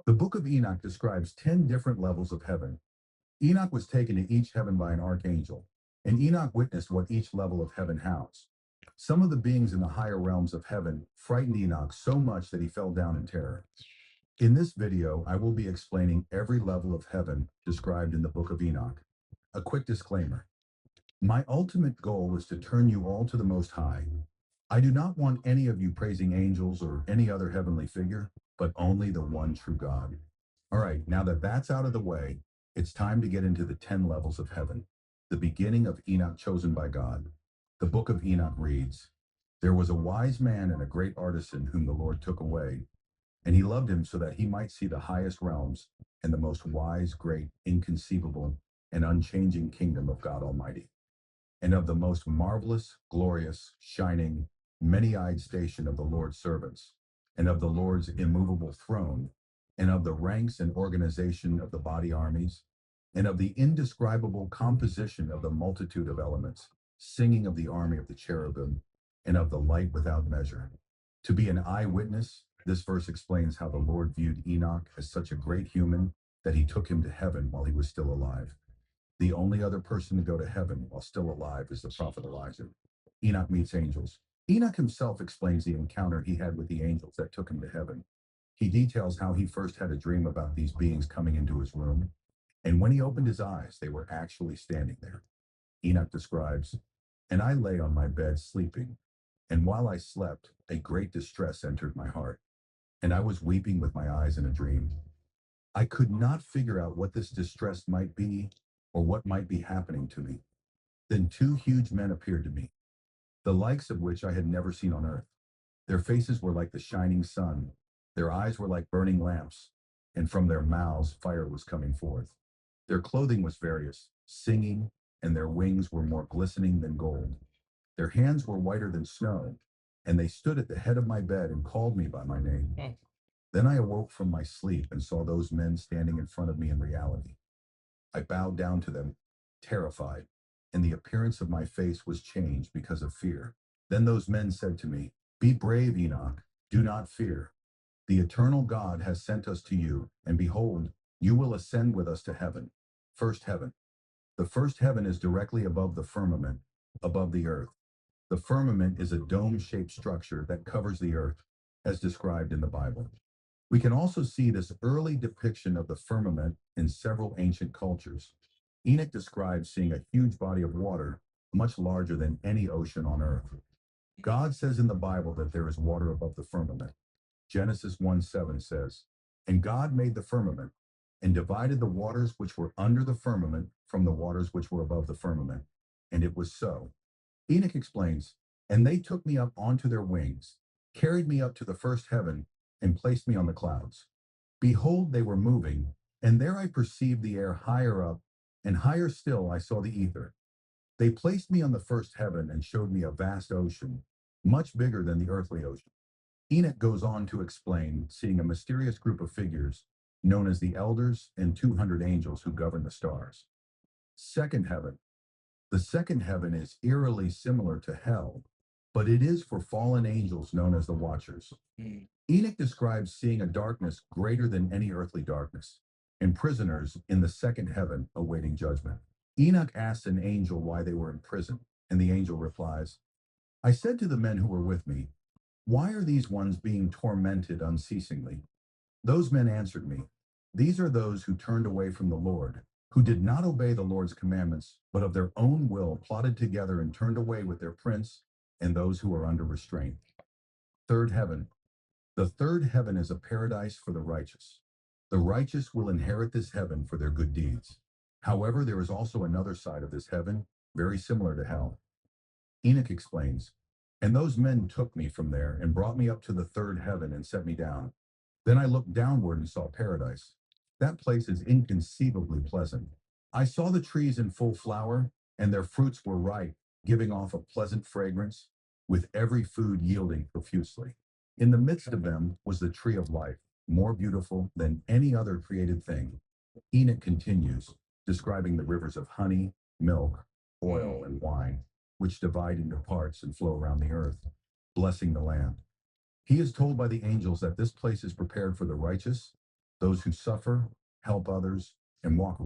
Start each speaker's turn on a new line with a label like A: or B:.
A: The Book of Enoch describes 10 different levels of heaven. Enoch was taken to each heaven by an archangel, and Enoch witnessed what each level of heaven housed. Some of the beings in the higher realms of heaven frightened Enoch so much that he fell down in terror. In this video, I will be explaining every level of heaven described in the Book of Enoch. A quick disclaimer. My ultimate goal is to turn you all to the Most High. I do not want any of you praising angels or any other heavenly figure, but only the one true God. All right, now that that's out of the way, it's time to get into the 10 levels of heaven, the beginning of Enoch chosen by God. The Book of Enoch reads, There was a wise man and a great artisan whom the Lord took away, and he loved him so that he might see the highest realms and the most wise, great, inconceivable, and unchanging kingdom of God Almighty, and of the most marvelous, glorious, shining, many-eyed station of the Lord's servants, and of the Lord's immovable throne, and of the ranks and organization of the body armies, and of the indescribable composition of the multitude of elements, singing of the army of the cherubim, and of the light without measure. To be an eyewitness, this verse explains how the Lord viewed Enoch as such a great human that he took him to heaven while he was still alive. The only other person to go to heaven while still alive is the prophet Elijah. Enoch meets angels. Enoch himself explains the encounter he had with the angels that took him to heaven. He details how he first had a dream about these beings coming into his room, and when he opened his eyes, they were actually standing there. Enoch describes, And I lay on my bed sleeping, and while I slept, a great distress entered my heart, and I was weeping with my eyes in a dream. I could not figure out what this distress might be or what might be happening to me. Then two huge men appeared to me, the likes of which I had never seen on earth. Their faces were like the shining sun, their eyes were like burning lamps, and from their mouths fire was coming forth. Their clothing was various, singing, and their wings were more glistening than gold. Their hands were whiter than snow, and they stood at the head of my bed and called me by my name. Then I awoke from my sleep and saw those men standing in front of me in reality. I bowed down to them, terrified, and the appearance of my face was changed because of fear. Then those men said to me, Be brave, Enoch. Do not fear. The eternal God has sent us to you, and behold, you will ascend with us to heaven. First heaven. The first heaven is directly above the firmament, above the earth. The firmament is a dome-shaped structure that covers the earth, as described in the Bible. We can also see this early depiction of the firmament in several ancient cultures. Enoch describes seeing a huge body of water, much larger than any ocean on earth. God says in the Bible that there is water above the firmament. Genesis 1:7 says, And God made the firmament and divided the waters which were under the firmament from the waters which were above the firmament. And it was so. Enoch explains, And they took me up onto their wings, carried me up to the first heaven, and placed me on the clouds. Behold, they were moving, and there I perceived the air higher up, and higher still I saw the ether. They placed me on the first heaven and showed me a vast ocean, much bigger than the earthly ocean. Enoch goes on to explain seeing a mysterious group of figures known as the elders and 200 angels who govern the stars. Second heaven. The second heaven is eerily similar to hell, but it is for fallen angels known as the Watchers. Enoch describes seeing a darkness greater than any earthly darkness, and prisoners in the second heaven awaiting judgment. Enoch asks an angel why they were in prison, and the angel replies, I said to the men who were with me, Why are these ones being tormented unceasingly? Those men answered me, These are those who turned away from the Lord, who did not obey the Lord's commandments, but of their own will plotted together and turned away with their prince and those who are under restraint. Third heaven. The third heaven is a paradise for the righteous. The righteous will inherit this heaven for their good deeds. However, there is also another side of this heaven, very similar to hell. Enoch explains, And those men took me from there and brought me up to the third heaven and set me down. Then I looked downward and saw paradise. That place is inconceivably pleasant. I saw the trees in full flower, and their fruits were ripe, giving off a pleasant fragrance, with every food yielding profusely. In the midst of them was the tree of life, more beautiful than any other created thing. Enoch continues, describing the rivers of honey, milk, oil, and wine, which divide into parts and flow around the earth, blessing the land. He is told by the angels that this place is prepared for the righteous, those who suffer, help others, and walk